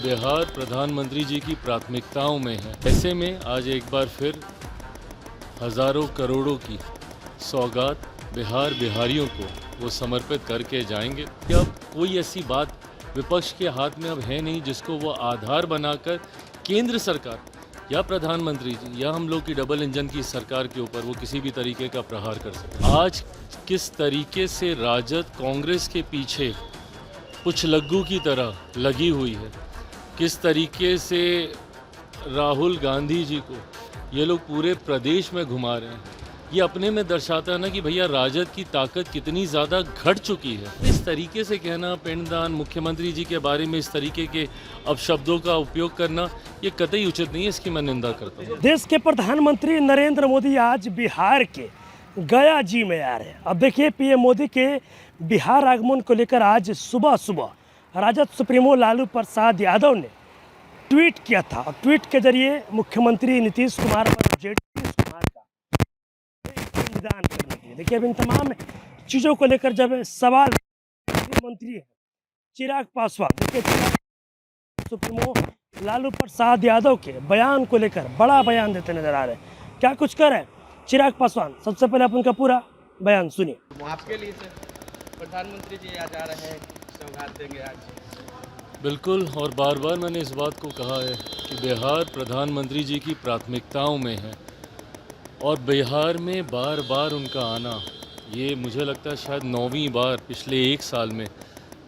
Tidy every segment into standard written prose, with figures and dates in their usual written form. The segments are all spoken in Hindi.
बिहार प्रधानमंत्री जी की प्राथमिकताओं में है। ऐसे में आज एक बार फिर हजारों करोड़ों की सौगात बिहारियों को वो समर्पित करके जाएंगे। कि अब कोई ऐसी बात विपक्ष के हाथ में अब है नहीं जिसको वो आधार बनाकर केंद्र सरकार या प्रधानमंत्री जी या हम लोग की डबल इंजन की सरकार के ऊपर वो किसी भी तरीके का प्रहार कर सके। आज किस तरीके से राजद कांग्रेस के पीछे कुछ लग्गू की तरह लगी हुई है, किस तरीके से राहुल गांधी जी को ये लोग पूरे प्रदेश में घुमा रहे हैं, ये अपने में दर्शाता है ना कि भैया राजद की ताकत कितनी ज़्यादा घट चुकी है। इस तरीके से कहना, पिंडदान, मुख्यमंत्री जी के बारे में इस तरीके के अपशब्दों का उपयोग करना ये कतई उचित नहीं है, इसकी मैं निंदा करता हूँ। देश के प्रधानमंत्री नरेंद्र मोदी आज बिहार के गया जी में आ रहे हैं। अब देखिए पीएम मोदी के बिहार आगमन को लेकर आज सुबह सुबह राजद सुप्रीमो लालू प्रसाद यादव ने ट्वीट किया था और ट्वीट के जरिए मुख्यमंत्री नीतीश कुमार पर जेडी नीतीश कुमार का निदान करने के लिए देखिए अब इन तमाम चीज़ों को लेकर जब सवाल मंत्री है चिराग पासवान, देखिए सुप्रीमो लालू प्रसाद यादव के बयान को लेकर बड़ा बयान देते नजर आ रहे हैं। क्या कुछ कर रहे हैं चिराग पासवान, सबसे पहले आप उनका पूरा बयान सुनिए। आपके लिए प्रधानमंत्री जी आज आ रहे हैं, सौगात देंगे आज। बिल्कुल, और बार बार मैंने इस बात को कहा है कि बिहार प्रधानमंत्री जी की प्राथमिकताओं में है और बिहार में बार बार उनका आना, ये मुझे लगता है शायद 9वीं बार पिछले 1 साल में,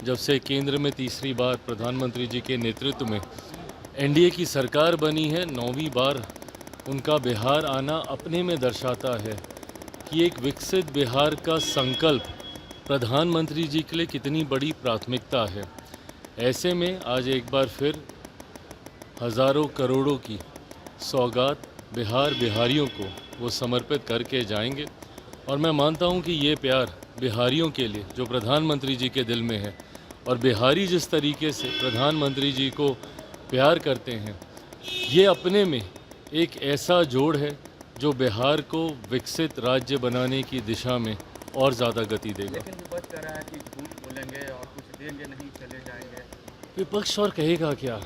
जब से केंद्र में तीसरी बार प्रधानमंत्री जी के नेतृत्व में एनडीए की सरकार बनी है, 9वीं बार उनका बिहार आना अपने में दर्शाता है कि एक विकसित बिहार का संकल्प प्रधानमंत्री जी के लिए कितनी बड़ी प्राथमिकता है। ऐसे में आज एक बार फिर हजारों करोड़ों की सौगात बिहारियों को वो समर्पित करके जाएंगे और मैं मानता हूँ कि ये प्यार बिहारियों के लिए जो प्रधानमंत्री जी के दिल में है और बिहारी जिस तरीके से प्रधानमंत्री जी को प्यार करते हैं, ये अपने में एक ऐसा जोड़ है जो बिहार को विकसित राज्य बनाने की दिशा में और ज़्यादा गति देगा। लेकिन विपक्ष कह रहा है कि झूठ बोलेंगे और कुछ देंगे नहीं, चले जाएंगे। विपक्ष और कहेगा क्या?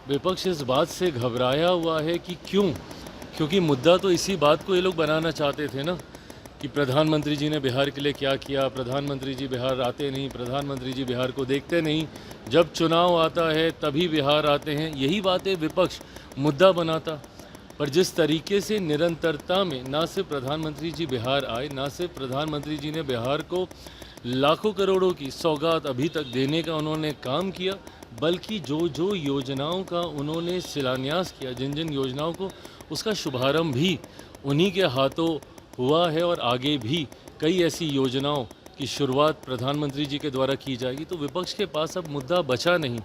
विपक्ष इस बात से घबराया हुआ है कि क्योंकि मुद्दा तो इसी बात को ये लोग बनाना चाहते थे ना कि प्रधानमंत्री जी ने बिहार के लिए क्या किया, प्रधानमंत्री जी बिहार आते नहीं, प्रधानमंत्री जी बिहार को देखते नहीं, जब चुनाव आता है तभी बिहार आते हैं, यही बातें विपक्ष मुद्दा बनाता। पर जिस तरीके से निरंतरता में ना सिर्फ प्रधानमंत्री जी बिहार आए, ना सिर्फ प्रधानमंत्री जी ने बिहार को लाखों करोड़ों की सौगात अभी तक देने का उन्होंने काम किया, बल्कि जो योजनाओं का उन्होंने शिलान्यास किया, जिन योजनाओं को उसका शुभारंभ भी उन्हीं के हाथों हुआ है और आगे भी कई ऐसी योजनाओं की शुरुआत प्रधानमंत्री जी के द्वारा की जाएगी। तो विपक्ष के पास अब मुद्दा बचा नहीं,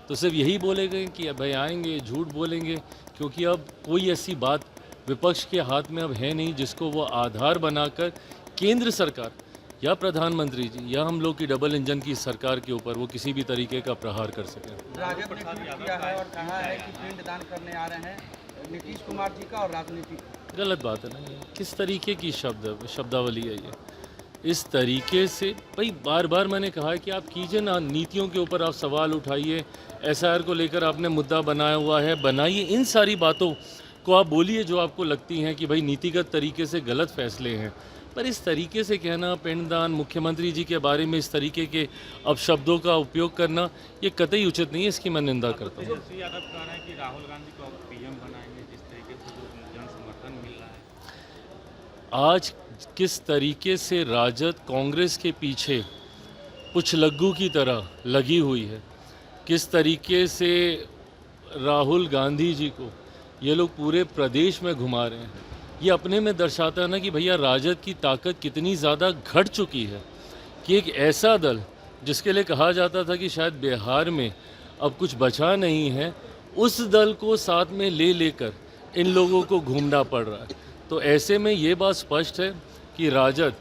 तो सिर्फ यही बोलेंगे कि भाई आएंगे, झूठ बोलेंगे, क्योंकि अब कोई ऐसी बात विपक्ष के हाथ में अब है नहीं जिसको वो आधार बनाकर केंद्र सरकार या प्रधानमंत्री जी या हम लोग की डबल इंजन की सरकार के ऊपर वो किसी भी तरीके का प्रहार कर सकें। राजद ने ट्वीट किया है और कहा है कि पिंडदान करने आ रहे हैं नीतीश कुमार जी का और राजनीति। गलत बात है ना, ये किस तरीके की शब्दावली है ये? इस तरीके से भाई बार बार मैंने कहा है कि आप कीजिए ना, नीतियों के ऊपर आप सवाल उठाइए, एसआईआर को लेकर आपने मुद्दा बनाया हुआ है, बनाइए, इन सारी बातों को आप बोलिए जो आपको लगती हैं कि भाई नीतिगत तरीके से गलत फैसले हैं। पर इस तरीके से कहना, पिंडदान, मुख्यमंत्री जी के बारे में इस तरीके के अपशब्दों का उपयोग करना ये कतई उचित नहीं है, इसकी मैं निंदा करता हूँ। यादव कह रहे हैं कि राहुल गांधी को पीएम बनाएंगे, जिस तरीके से जन समर्थन मिल रहा है। आज किस तरीके से राजद कांग्रेस के पीछे कुछ लग्गू की तरह लगी हुई है, किस तरीके से राहुल गांधी जी को ये लोग पूरे प्रदेश में घुमा रहे हैं, ये अपने में दर्शाता है ना कि भैया राजद की ताकत कितनी ज़्यादा घट चुकी है कि एक ऐसा दल जिसके लिए कहा जाता था कि शायद बिहार में अब कुछ बचा नहीं है, उस दल को साथ में लेकर इन लोगों को घूमना पड़ रहा है। तो ऐसे में ये बात स्पष्ट है कि राजद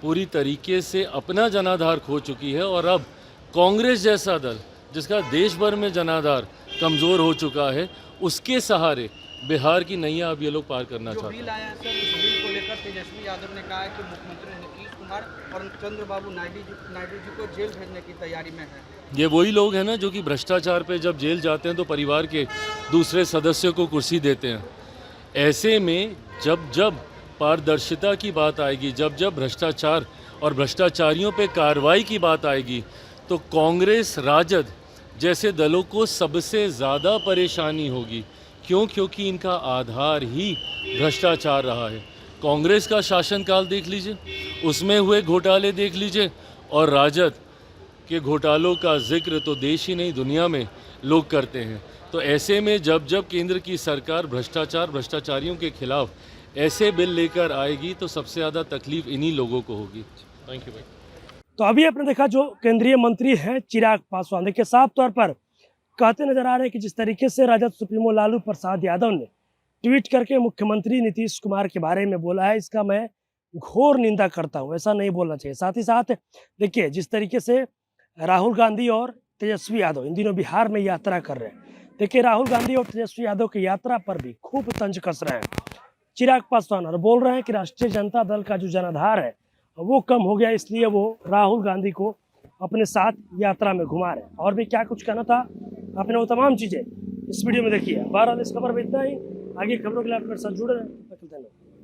पूरी तरीके से अपना जनाधार खो चुकी है और अब कांग्रेस जैसा दल जिसका देश भर में जनाधार कमज़ोर हो चुका है, उसके सहारे बिहार की नैया अब ये लोग पार करना चाहते हैं। जो बिल आया है सर, इस बिल को लेकर तेजस्वी यादव ने कहा है कि मुख्यमंत्री नीतीश कुमार और चंद्रबाबू नायडू जी को जेल भेजने की तैयारी में है। ये वही लोग हैं ना जो कि भ्रष्टाचार पे जब जेल जाते हैं तो परिवार के दूसरे सदस्यों को कुर्सी देते हैं। ऐसे में जब जब पारदर्शिता की बात आएगी, जब जब भ्रष्टाचार और भ्रष्टाचारियों पे कार्रवाई की बात आएगी, तो कांग्रेस राजद जैसे दलों को सबसे ज़्यादा परेशानी होगी। क्यों? क्योंकि इनका आधार ही भ्रष्टाचार रहा है। कांग्रेस का शासनकाल देख लीजिए, उसमें हुए घोटाले देख लीजिए, और राजद के घोटालों का जिक्र तो देश ही नहीं दुनिया में लोग करते हैं। तो ऐसे में जब जब केंद्र की सरकार भ्रष्टाचारियों के खिलाफ ऐसे बिल लेकर आएगी तो सबसे ज़्यादा तकलीफ इन्हीं लोगों को होगी। थैंक यू भाई। तो अभी आपने देखा जो केंद्रीय मंत्री हैं चिराग पासवान, देखिए साफ तौर पर कहते नजर आ रहे हैं कि जिस तरीके से राजद सुप्रीमो लालू प्रसाद यादव ने ट्वीट करके मुख्यमंत्री नीतीश कुमार के बारे में बोला है, इसका मैं घोर निंदा करता हूं। ऐसा नहीं बोलना चाहिए। साथ ही साथ देखिए जिस तरीके से राहुल गांधी और तेजस्वी यादव इन दिनों बिहार में यात्रा कर रहे हैं, देखिए राहुल गांधी और तेजस्वी यादव की यात्रा पर भी खूब तंज कस रहे हैं चिराग पासवान, और बोल रहे हैं कि राष्ट्रीय जनता दल का जो जनाधार है वो कम हो गया, इसलिए वो राहुल गांधी को अपने साथ यात्रा में घुमा रहे हैं। और भी क्या कुछ कहना था आपने वो तमाम चीज़ें इस वीडियो में देखिए। बहरहाल इस खबर में इतना ही। आगे खबरों के लिए आप मेरे साथ जुड़े रहें।